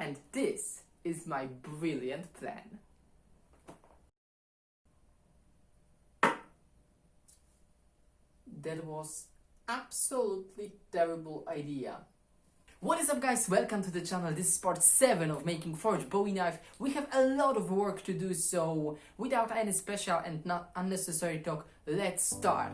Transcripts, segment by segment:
And this is my brilliant plan. That was absolutely terrible idea. What is up, guys? Welcome to the channel. This is part 7 of making Forged Bowie Knife. We have a lot of work to do, so without any special and not unnecessary talk, let's start.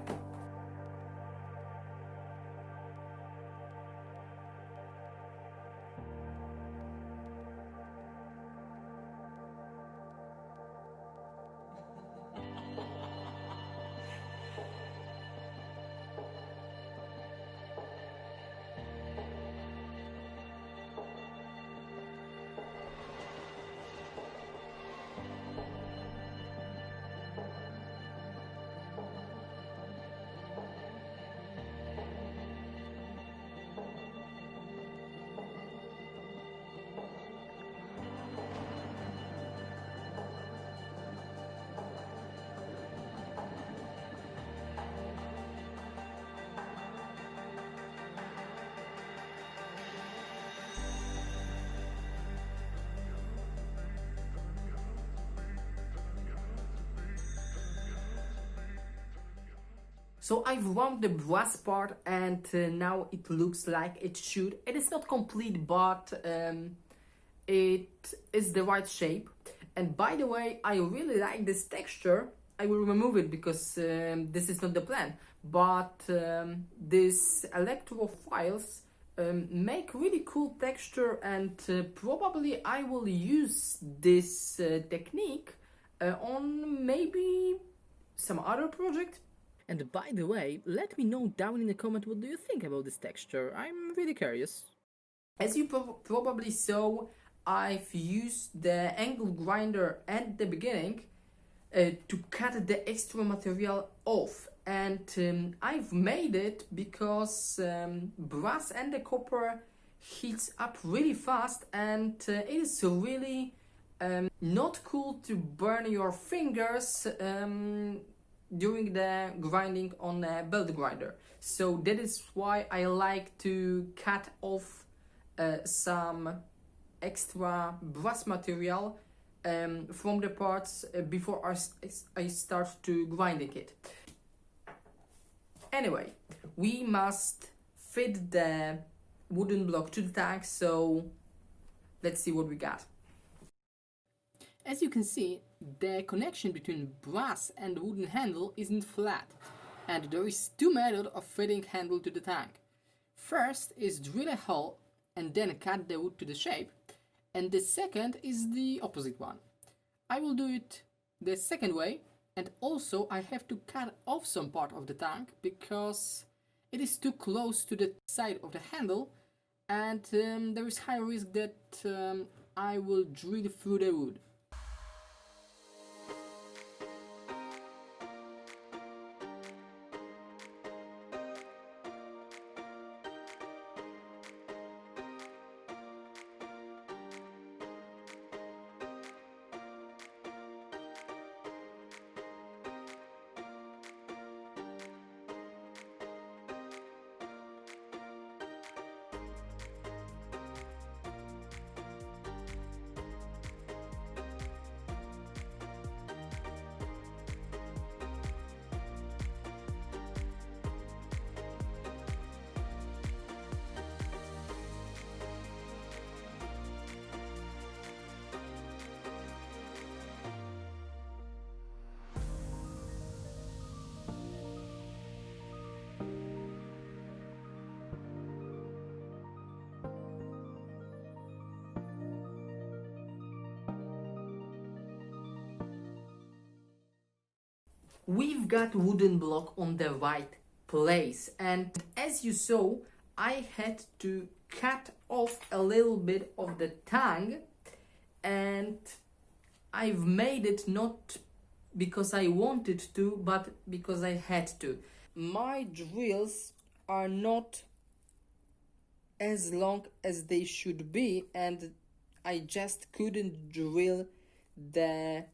So I've wound the brass part and now it looks like it should. It is not complete, but it is the right shape. And by the way, I really like this texture. I will remove it because this is not the plan. But these electrophiles make really cool texture, and probably I will use this technique on maybe some other project. And by the way, let me know down in the comment what do you think about this texture. I'm really curious. As you probably saw, I've used the angle grinder at the beginning to cut the extra material off. And I've made it because brass and the copper heats up really fast, and it is really not cool to burn your fingers during the grinding on a belt grinder. So that is why I like to cut off some extra brass material from the parts before I start to grinding it. Anyway, we must fit the wooden block to the tank, so let's see what we got. As you can see, the connection between brass and wooden handle isn't flat, and there is two methods of fitting handle to the tank. First is drill a hole and then cut the wood to the shape, and the second is the opposite one. I will do it the second way, and also I have to cut off some part of the tank because it is too close to the side of the handle, and there is high risk that I will drill through the wood. We've got wooden block on the right place, and as you saw, I had to cut off a little bit of the tongue, and I've made it not because I wanted to, but because I had to. My drills are not as long as they should be, and I just couldn't drill the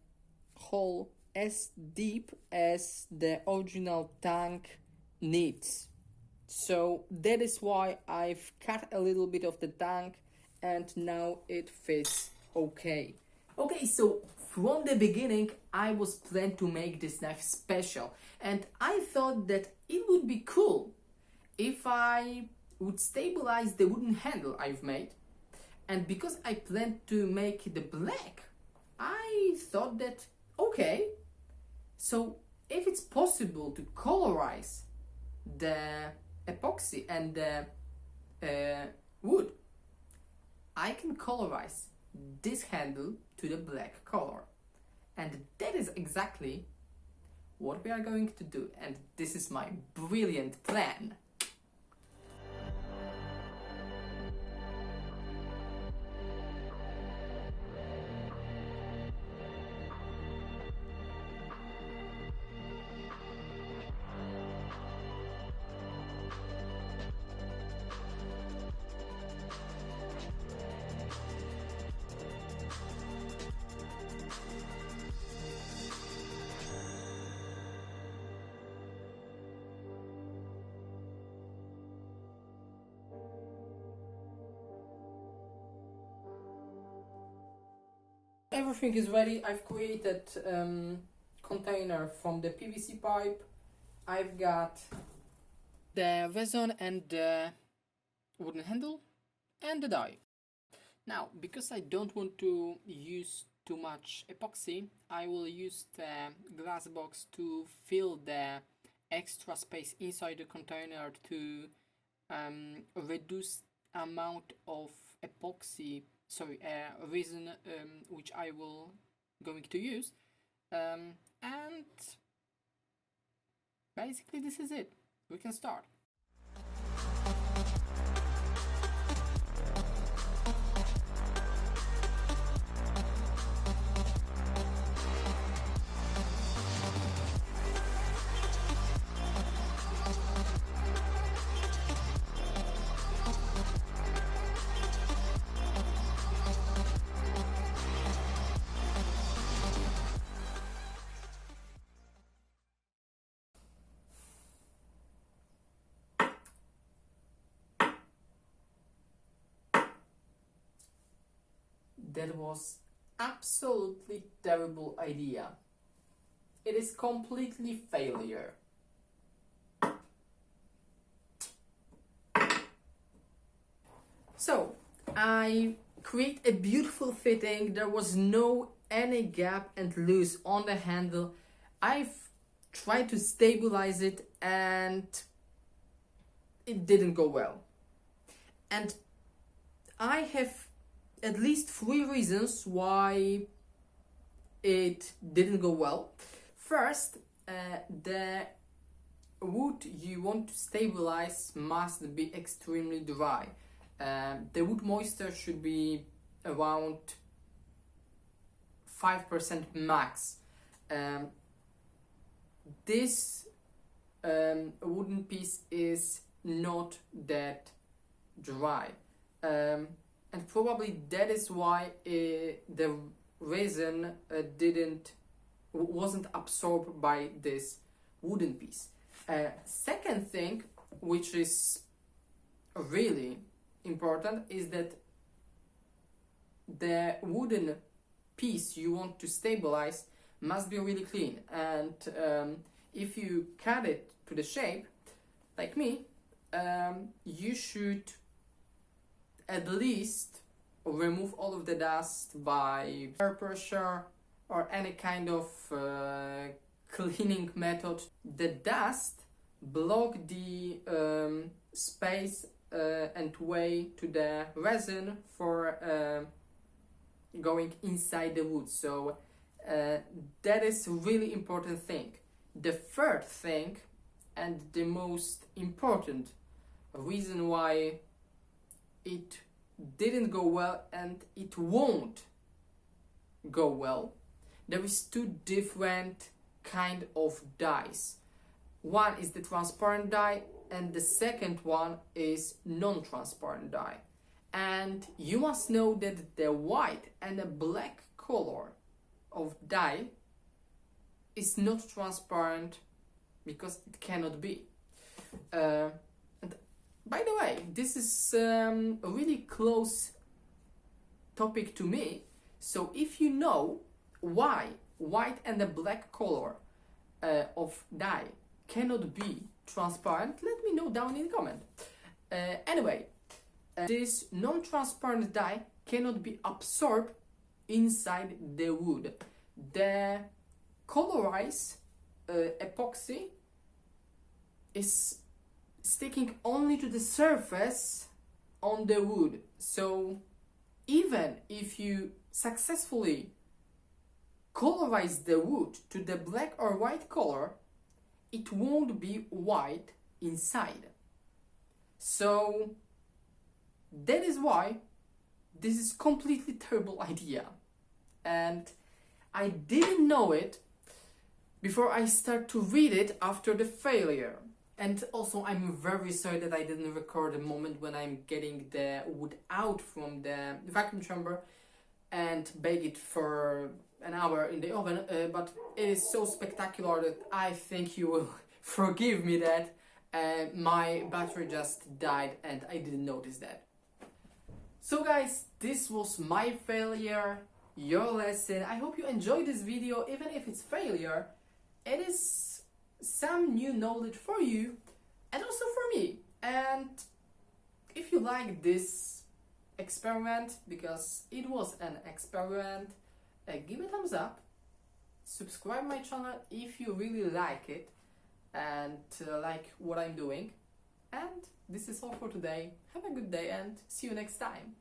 hole as deep as the original tank needs. So that is why I've cut a little bit of the tank and now it fits okay. Okay, so from the beginning I was planned to make this knife special, and I thought that it would be cool if I would stabilize the wooden handle I've made. And because I planned to make the black, I thought that, okay, so if it's possible to colorize the epoxy and the wood, I can colorize this handle to the black color. And that is exactly what we are going to do. And this is my brilliant plan. Everything is ready. I've created container from the PVC pipe. I've got the resin and the wooden handle and the die. Now, because I don't want to use too much epoxy, I will use the glass box to fill the extra space inside the container to reduce amount of epoxy, resin which I will going to use, and basically this is it. We can start. That was absolutely terrible idea. It is completely failure. So I create a beautiful fitting. There was no any gap and loose on the handle. I've tried to stabilize it and it didn't go well. And I have at least 3 reasons why it didn't go well. First, the wood you want to stabilize must be extremely dry. The wood moisture should be around 5% max. This wooden piece is not that dry. And probably that is why the resin wasn't absorbed by this wooden piece. Second thing, which is really important, is that the wooden piece you want to stabilize must be really clean. And if you cut it to the shape, like me, you should at least remove all of the dust by air pressure or any kind of cleaning method. The dust block the space and way to the resin for going inside the wood. So that is a really important thing. The third thing and the most important reason why it didn't go well and it won't go well, there is 2 different kind of dyes. One is the transparent dye and the second one is non-transparent dye. And you must know that the white and the black color of dye is not transparent because it cannot be. And by the way, this is really close topic to me. So if you know why white and the black color of dye cannot be transparent, let me know down in the comment. Anyway, this non-transparent dye cannot be absorbed inside the wood. The colorized epoxy is sticking only to the surface on the wood. So even if you successfully colorize the wood to the black or white color, it won't be white inside. So that is why this is completely terrible idea. And I didn't know it before I start to read it after the failure. And also I'm very sorry that I didn't record the moment when I'm getting the wood out from the vacuum chamber and bake it for an hour in the oven, but it is so spectacular that I think you will forgive me that my battery just died and I didn't notice that. So guys, this was my failure, your lesson. I hope you enjoyed this video. Even if it's failure, it is some new knowledge for you and also for me. And if you like this experiment, because it was an experiment, give me a thumbs up, subscribe my channel if you really like it and like what I'm doing. And this is all for today. Have a good day and see you next time.